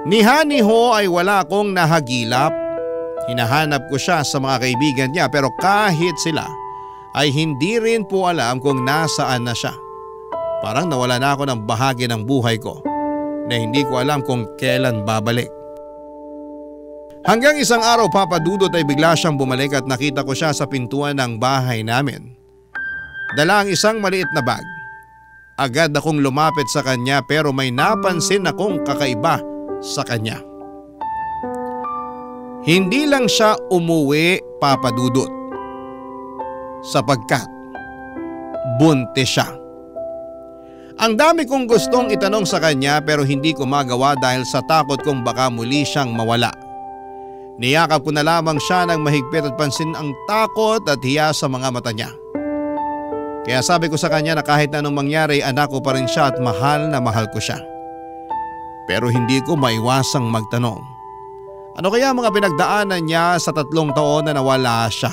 Ni Hani ho ay wala akong nahagilap. Hinahanap ko siya sa mga kaibigan niya pero kahit sila ay hindi rin po alam kung nasaan na siya. Parang nawala na ako ng bahagi ng buhay ko na hindi ko alam kung kailan babalik. Hanggang isang araw, Papa Dudut, ay bigla siyang bumalik at nakita ko siya sa pintuan ng bahay namin. Dala ang isang maliit na bag. Agad akong lumapit sa kanya pero may napansin akong kakaiba sa kanya. Hindi lang siya umuwi, Papa Dudut, sapagkat buntis siya. Ang dami kong gustong itanong sa kanya pero hindi ko magawa dahil sa takot kong baka muli siyang mawala. Niyakap ko na lamang siya ng mahigpit at pansin ang takot at hiya sa mga mata niya. Kaya sabi ko sa kanya na kahit anong mangyari, anak ko pa rin siya at mahal na mahal ko siya. Pero hindi ko maiwasang magtanong. Ano kaya mga pinagdaanan niya sa 3 taon na nawala siya?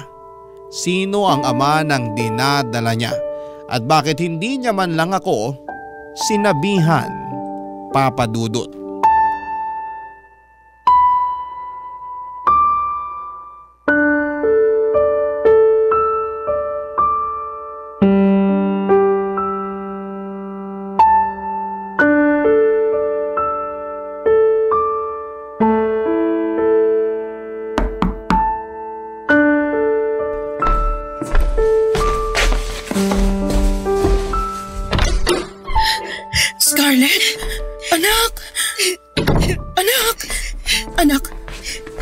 Sino ang ama ng dinadala niya? At bakit hindi niya man lang ako sinabihan, Papa Dudut?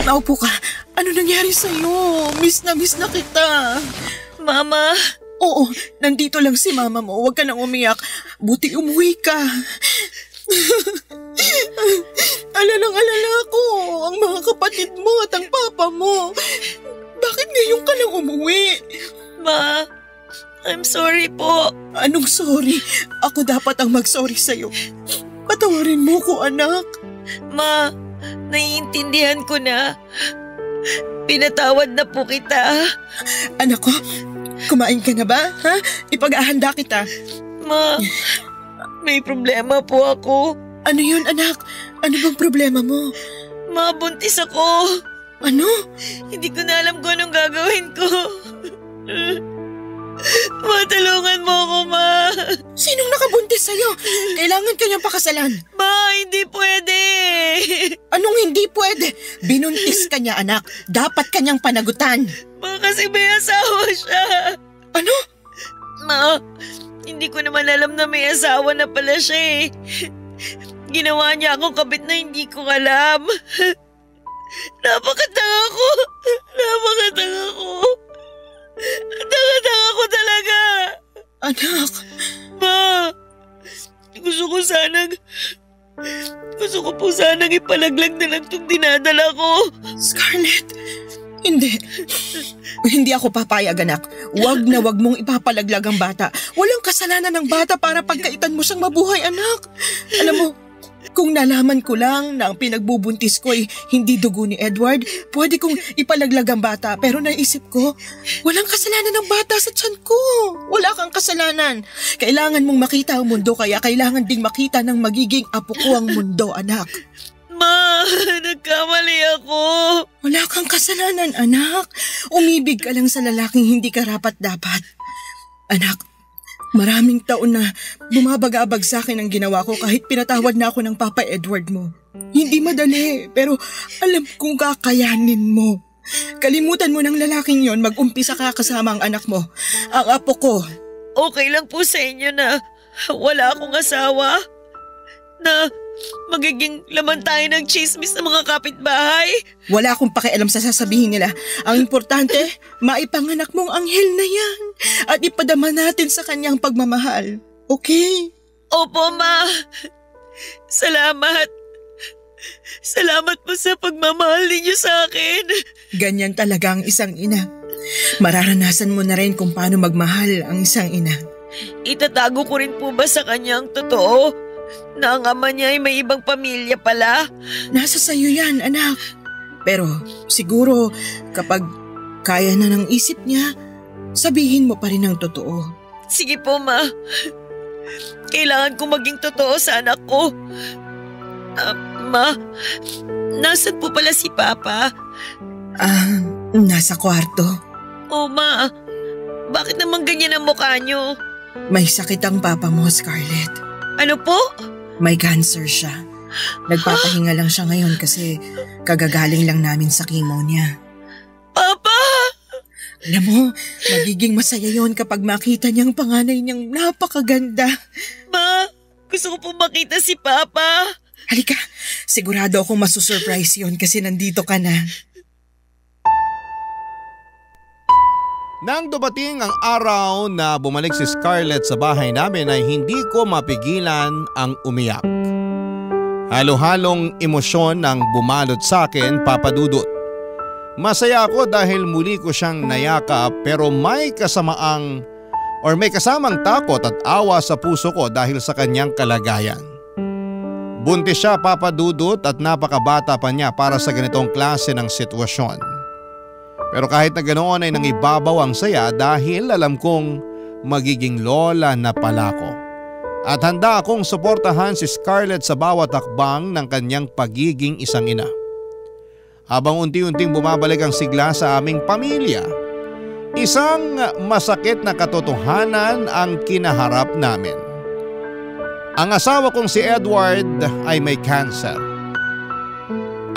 Naupo ka. Ano nangyari sa'yo? Miss na kita. Mama? Oo, nandito lang si mama mo. Huwag ka nang umiyak. Buti umuwi ka. Alalang-alala ako. Ang mga kapatid mo at ang papa mo. Bakit ngayon ka lang umuwi? Ma, I'm sorry po. Anong sorry? Ako dapat ang mag-sorry sa'yo. Patawarin mo ko, anak. Ma, naiintindihan ko na. Pinatawad na po kita. Anak ko, kumain ka na ba? Ha? Ipag-ahanda kita. Ma, may problema po ako. Ano yun, anak? Ano bang problema mo? Ma, buntis ako. Ano? Hindi ko na alam kung anong gagawin ko. Matulungan mo ako, Ma. Sinong nakabuntis sa'yo? Kailangan kanyang pakasalan. Ma, hindi pwede. Anong hindi pwede? Binuntis ka niya, anak. Dapat kanyang panagutan. Ma, kasi may asawa siya. Ano? Ma, hindi ko naman alam na may asawa na pala siya eh. Ginawa niya akong kabit na hindi ko alam. Napakatanga ko. Tanga-tanga ko talaga. Anak. Ma, gusto ko po sanang ipalaglag na lang itong dinadala ko. Scarlett, hindi. Hindi ako papayag, anak. Wag na wag mong ipapalaglag ang bata. Walang kasalanan ng bata para pagkaitan mo siyang mabuhay, anak. Alam mo, Kung nalaman ko lang na ang pinagbubuntis ko ay hindi dugo ni Edward, pwede kong ipalaglag ang bata. Pero naisip ko, walang kasalanan ng bata sa tiyan ko. Wala kang kasalanan. Kailangan mong makita ang mundo, kaya kailangan ding makita ng magiging apo ko ang mundo, anak. Ma, nagkamali ako. Wala kang kasalanan, anak. Umibig ka lang sa lalaking hindi karapat-dapat. Anak, maraming taon na bumabagabag sa akin ang ginawa ko kahit pinatawad na ako ng Papa Edward mo. Hindi madali, pero alam kong kakayanin mo. Kalimutan mo ng lalaking yon, mag-umpisa ka kasama ang anak mo, ang apo ko. Okay lang po sa inyo na wala akong asawa? Na magiging laman tayo ng chismis ng mga kapitbahay? Wala akong pakialam sa sasabihin nila. Ang importante, maipanganak mong anghel na yan at ipadama natin sa kanyang pagmamahal. Okay? Opo, Ma. Salamat. Salamat po sa pagmamahal ninyo sa akin. Ganyan talaga ang isang ina. Mararanasan mo na rin kung paano magmahal ang isang ina. Itatago ko rin po ba sa kanya ang totoo? Na ang ama niya ay may ibang pamilya pala? Nasa sayo yan, anak. Pero siguro kapag kaya na ng isip niya, sabihin mo pa rin ang totoo. Sige po, Ma. Kailangan ko maging totoo sa anak ko. Ma, nasan po pala si Papa? Nasa kwarto. Oh, Ma. Bakit naman ganyan ang mukha niyo? May sakit ang papa mo, Scarlett. Ano po? May cancer siya. Nagpapahinga lang siya ngayon kasi kagagaling lang namin sa chemo niya. Papa! Alam mo, magiging masaya yon kapag makita niyang panganay niyang napakaganda. Ma, gusto ko po makita si Papa. Halika, sigurado akong masusurprise yon kasi nandito ka na. Nang dumating ang araw na bumalik si Scarlett sa bahay namin ay hindi ko mapigilan ang umiyak. Halo-halong emosyon ang bumalot sa akin, Papa Dudut. Masaya ako dahil muli ko siyang nayakap pero may kasamang takot at awa sa puso ko dahil sa kanyang kalagayan. Buntis siya, Papa Dudut, at napakabata pa niya para sa ganitong klase ng sitwasyon. Pero kahit na ganoon ay nangibabaw ang saya dahil alam kong magiging lola na pala ko. At handa akong suportahan si Scarlett sa bawat hakbang ng kanyang pagiging isang ina. Habang unti-unting bumabalik ang sigla sa aming pamilya, isang masakit na katotohanan ang kinaharap namin. Ang asawa kong si Edward ay may cancer.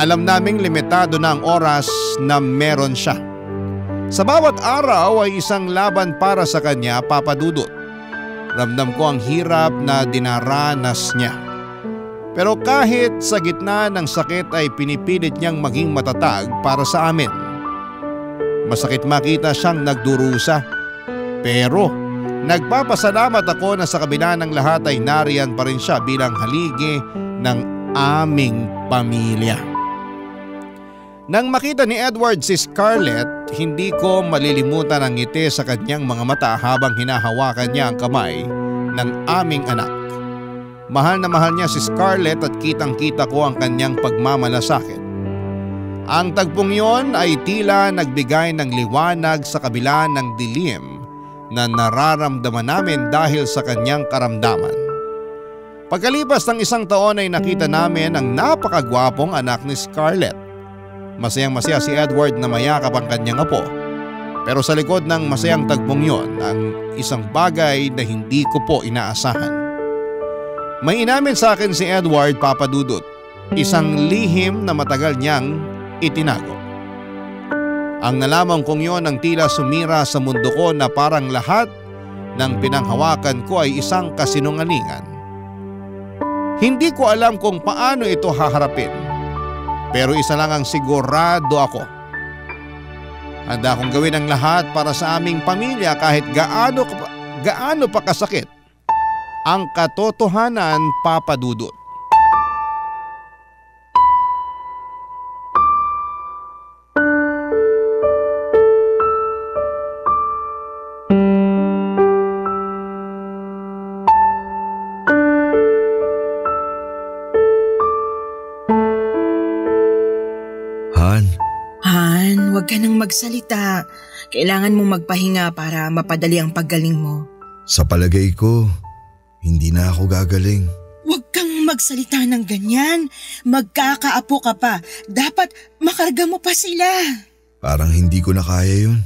Alam naming limitado na ang oras na meron siya. Sa bawat araw ay isang laban para sa kanya, Papa Dudut. Ramdam ko ang hirap na dinaranas niya. Pero kahit sa gitna ng sakit ay pinipilit niyang maging matatag para sa amin. Masakit makita siyang nagdurusa. Pero nagpapasalamat ako na sa kabila ng lahat ay nariyan pa rin siya bilang haligi ng aming pamilya. Nang makita ni Edward si Scarlett, hindi ko malilimutan ang ngiti sa kanyang mga mata habang hinahawakan niya ang kamay ng aming anak. Mahal na mahal niya si Scarlett at kitang-kita ko ang kanyang pagmamalasakit. Ang tagpong yon ay tila nagbigay ng liwanag sa kabila ng dilim na nararamdaman namin dahil sa kanyang karamdaman. Pagkalipas ng isang taon ay nakita namin ang napakagwapong anak ni Scarlett. Masayang-masaya si Edward na mayakap ang kanyang apo. Pero sa likod ng masayang tagpong yon ang isang bagay na hindi ko po inaasahan. May inamin sa akin si Edward, Papa Dudut, isang lihim na matagal niyang itinago. Ang nalaman kong yon ang tila sumira sa mundo ko na parang lahat ng pinanghawakan ko ay isang kasinungalingan. Hindi ko alam kung paano ito haharapin. Pero isa lang ang sigurado ako. Handa akong gawin ang lahat para sa aming pamilya kahit gaano pa kasakit ang katotohanan, Papa Dudut. huwag ka nang magsalita. Kailangan mong magpahinga para mapadali ang paggaling mo. Sa palagay ko, hindi na ako gagaling. Huwag kang magsalita ng ganyan. Magkakaapo ka pa. Dapat makarga mo pa sila. Parang hindi ko na kaya yun.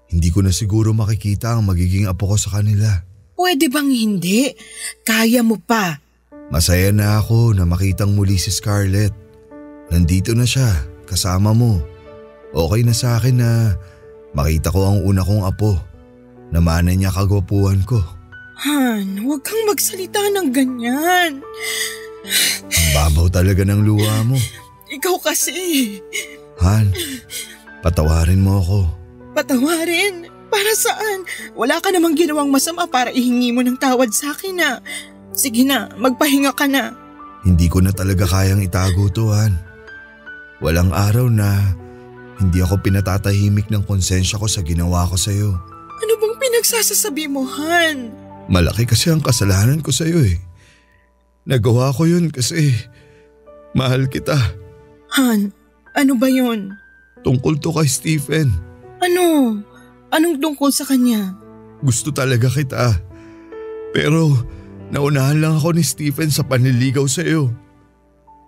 Hindi ko na siguro makikita ang magiging apo ko sa kanila. Pwede bang hindi? Kaya mo pa. Masaya na ako na makitang muli si Scarlett. Nandito na siya, kasama mo. Okay na sa akin na makita ko ang una kong apo. Namana niya kagwapuhan ko. Han, huwag kang magsalita ng ganyan. Ang babaw talaga ng luha mo. Ikaw kasi. Han, patawarin mo ako. Patawarin? Para saan? Wala ka namang ginawang masama para ihingi mo ng tawad sa akin na. Sige na, magpahinga ka na. Hindi ko na talaga kayang itago to, Han. Walang araw na hindi ako pinatatahimik ng konsensya ko sa ginawa ko sa'yo. Ano bang pinagsasasabi mo, Han? Malaki kasi ang kasalanan ko sa'yo eh. Nagawa ko yun kasi mahal kita. Han, ano ba yun? Tungkol to kay Stephen. Ano? Anong tungkol sa kanya? Gusto talaga kita. Pero naunahan lang ako ni Stephen sa panliligaw sa'yo.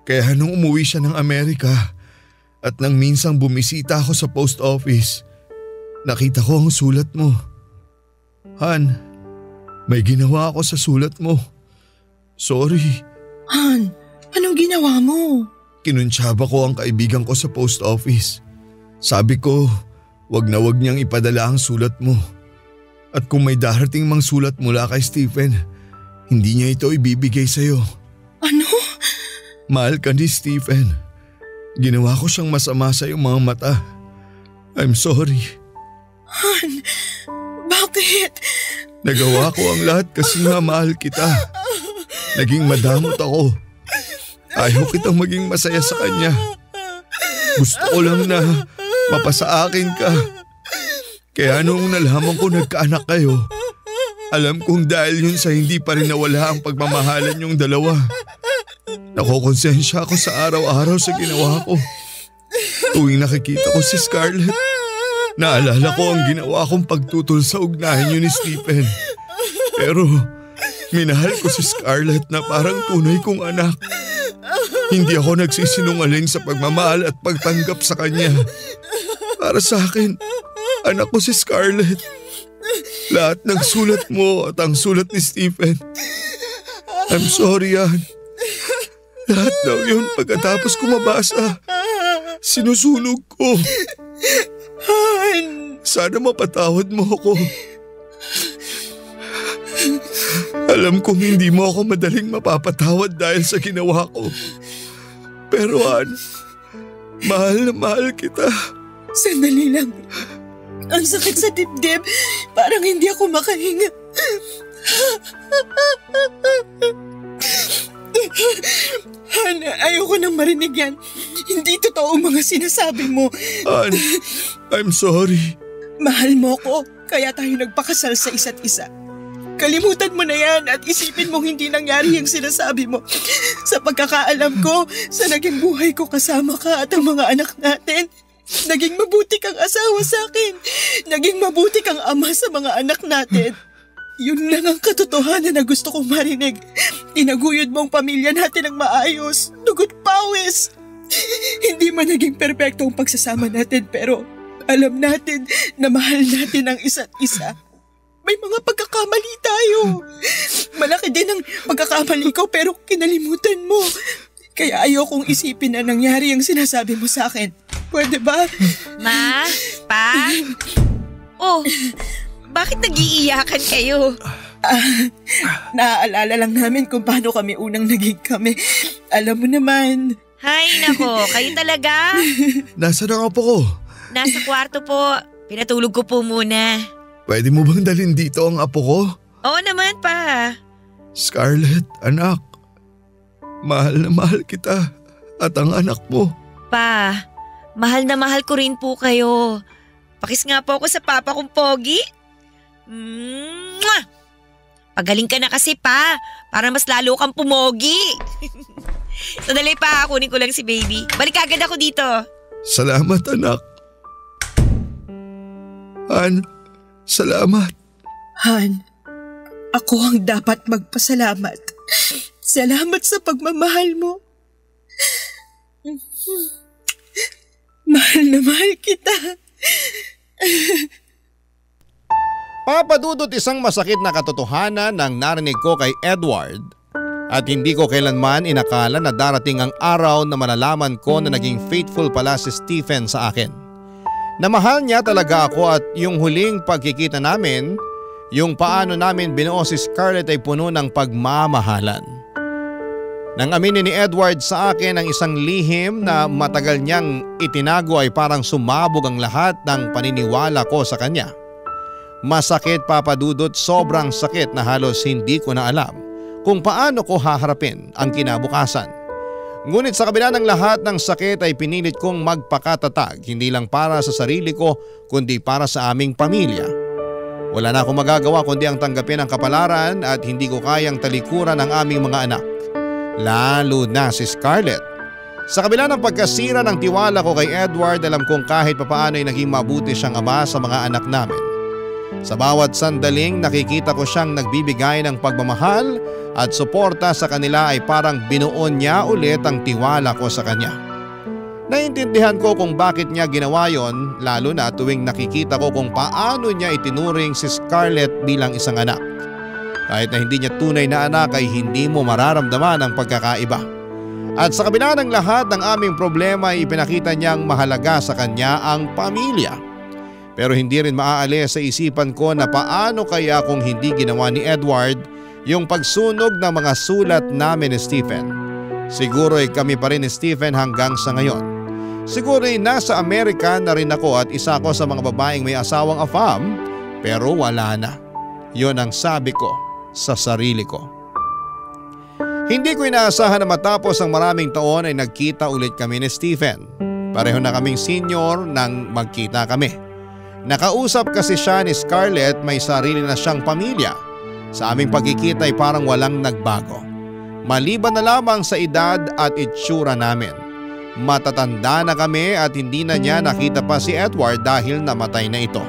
Kaya nung umuwi siya ng Amerika at nang minsang bumisita ako sa post office, nakita ko ang sulat mo. Han, may ginawa ako sa sulat mo. Sorry. Han, anong ginawa mo? Kinuntsaba ko ang kaibigan ko sa post office. Sabi ko, wag na wag niyang ipadala ang sulat mo. At kung may darating mang sulat mula kay Stephen, hindi niya ito ibibigay sa'yo. Ano? Mahal ka ni Stephen. Ginawa ko siyang masama sa iyong mga mata. I'm sorry. Han, bakit? Nagawa ko ang lahat kasi nga mahal kita. Naging madamot ako. Ayaw kitang maging masaya sa kanya. Gusto ko lang na mapasa akin ka. Kaya nung nalaman ko nagkaanak kayo, alam kong dahil yun sa hindi pa rin nawala ang pagmamahalan yung dalawa. Nakokonsensya ako sa araw-araw sa ginawa ko. Tuwing nakikita ko si Scarlett, naalala ko ang ginawa kong pagtutol sa ugnahan niyo ni Stephen. Pero minahal ko si Scarlett na parang tunay kong anak. Hindi ako nagsisinungaling sa pagmamahal at pagtanggap sa kanya. Para sa akin, anak ko si Scarlett. Lahat ng sulat mo at ang sulat ni Stephen. I'm sorry, Han. Lahat daw yun pagkatapos ko mabasa. Sinusunog ko. Han! Sana mapatawad mo ako. Alam kong hindi mo ako madaling mapapatawad dahil sa ginawa ko. Pero Han, mahal na mahal kita. Sandali lang. Ang sakit sa dibdib. Parang hindi ako makahinga. Han, ayoko nang marinig yan. Hindi totoo ang mga sinasabi mo. Han, I'm sorry. Mahal mo ko, kaya tayo nagpakasal sa isa't isa. Kalimutan mo na yan at isipin mong hindi nangyari yung sinasabi mo. Sa pagkakaalam ko, sa naging buhay ko kasama ka at ang mga anak natin, naging mabuti kang asawa sa akin. Naging mabuti kang ama sa mga anak natin. Yun lang ang katotohanan na gusto kong marinig. Tinaguyod mo ang pamilya natin ng maayos, dugot pawis. Hindi man naging perpekto ang pagsasama natin pero alam natin na mahal natin ang isa't isa. May mga pagkakamali tayo. Malaki din ang pagkakamali ko pero kinalimutan mo. Kaya ayokong isipin na nangyari ang sinasabi mo sa akin. Pwede ba? Ma? Pa? Oh, bakit nag-iiyakan kayo? Naaalala lang namin kung paano kami unang naging kami. Alam mo naman. Hay nako, kayo talaga? Nasaan ang apo ko? Nasa kwarto po. Pinatulog ko po muna. Pwede mo bang dalhin dito ang apo ko? Oo naman pa. Scarlett, anak. Mahal na mahal kita at ang anak mo. Pa, mahal na mahal ko rin po kayo. Pakis nga po ako sa papa kong pogi. Mwah! Pagaling ka na kasi pa, para mas lalo kang pumogi. Sandali pa, kunin ko lang si baby. Balik agad ako dito. Salamat anak. Han, salamat. Han, ako ang dapat magpasalamat. Salamat sa pagmamahal mo. Mahal na mahal kita. Papa Dudut, isang masakit na katotohanan ang narinig ko kay Edward at hindi ko kailanman inakala na darating ang araw na malalaman ko na naging faithful pala si Stephen sa akin. Na mahal niya talaga ako at yung huling pagkikita namin, yung paano namin binuo si Scarlett ay puno ng pagmamahalan. Nang aminin ni Edward sa akin ang isang lihim na matagal niyang itinago ay parang sumabog ang lahat ng paniniwala ko sa kanya. Masakit, Papa Dudut, sobrang sakit na halos hindi ko na alam kung paano ko haharapin ang kinabukasan. Ngunit sa kabila ng lahat ng sakit ay pinilit kong magpakatatag, hindi lang para sa sarili ko kundi para sa aming pamilya. Wala na akong magagawa kundi ang tanggapin ang kapalaran at hindi ko kayang talikuran ang aming mga anak. Lalo na si Scarlett. Sa kabila ng pagkasira ng tiwala ko kay Edward, alam kong kahit papaano ay naging mabuti siyang ama sa mga anak namin. Sa bawat sandaling nakikita ko siyang nagbibigay ng pagmamahal at suporta sa kanila ay parang binuon niya ulit ang tiwala ko sa kanya. Naintindihan ko kung bakit niya ginawa yon, lalo na tuwing nakikita ko kung paano niya itinuring si Scarlett bilang isang anak. Kahit na hindi niya tunay na anak ay hindi mo mararamdaman ang pagkakaiba. At sa kabila ng lahat ng aming problema ay ipinakita niyang mahalaga sa kanya ang pamilya. Pero hindi rin maaalis sa isipan ko na paano kaya kung hindi ginawa ni Edward yung pagsunog ng mga sulat namin ni Stephen. Siguro ay kami pa rin ni Stephen hanggang sa ngayon. Siguro ay nasa Amerika na rin ako at isa ko sa mga babaeng may asawang afam, pero wala na. Yon ang sabi ko sa sarili ko. Hindi ko inaasahan na matapos ang maraming taon ay nagkita ulit kami ni Stephen. Pareho na kaming senior nang magkita kami. Nakausap kasi siya ni Scarlett, may sarili na siyang pamilya. Sa aming pagkikita ay parang walang nagbago. Maliban na lamang sa edad at itsura namin. Matatanda na kami at hindi na niya nakita pa si Edward dahil namatay na ito.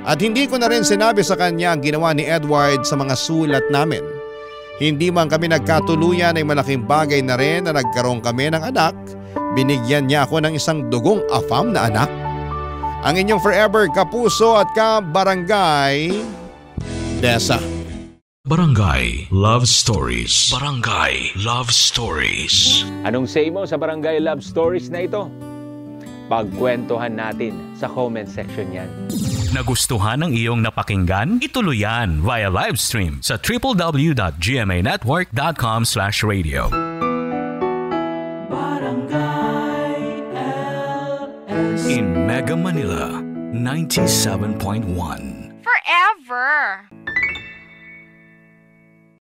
At hindi ko na rin sinabi sa kanya ang ginawa ni Edward sa mga sulat namin. Hindi man kami nagkatuluyan ay malaking bagay na rin na nagkaroon kami ng anak. Binigyan niya ako ng isang dugong afam na anak. Ang inyong forever kapuso at kabarangay, Dessa. Barangay Love Stories. Barangay Love Stories. Anong say mo sa Barangay Love Stories na ito? Pagkwentuhan natin sa comment section yan. Nagustuhan ng iyong napakinggan? Ituloy yan via live stream sa www.gmanetwork.com/radio. In Mega Manila, 97.1. Forever.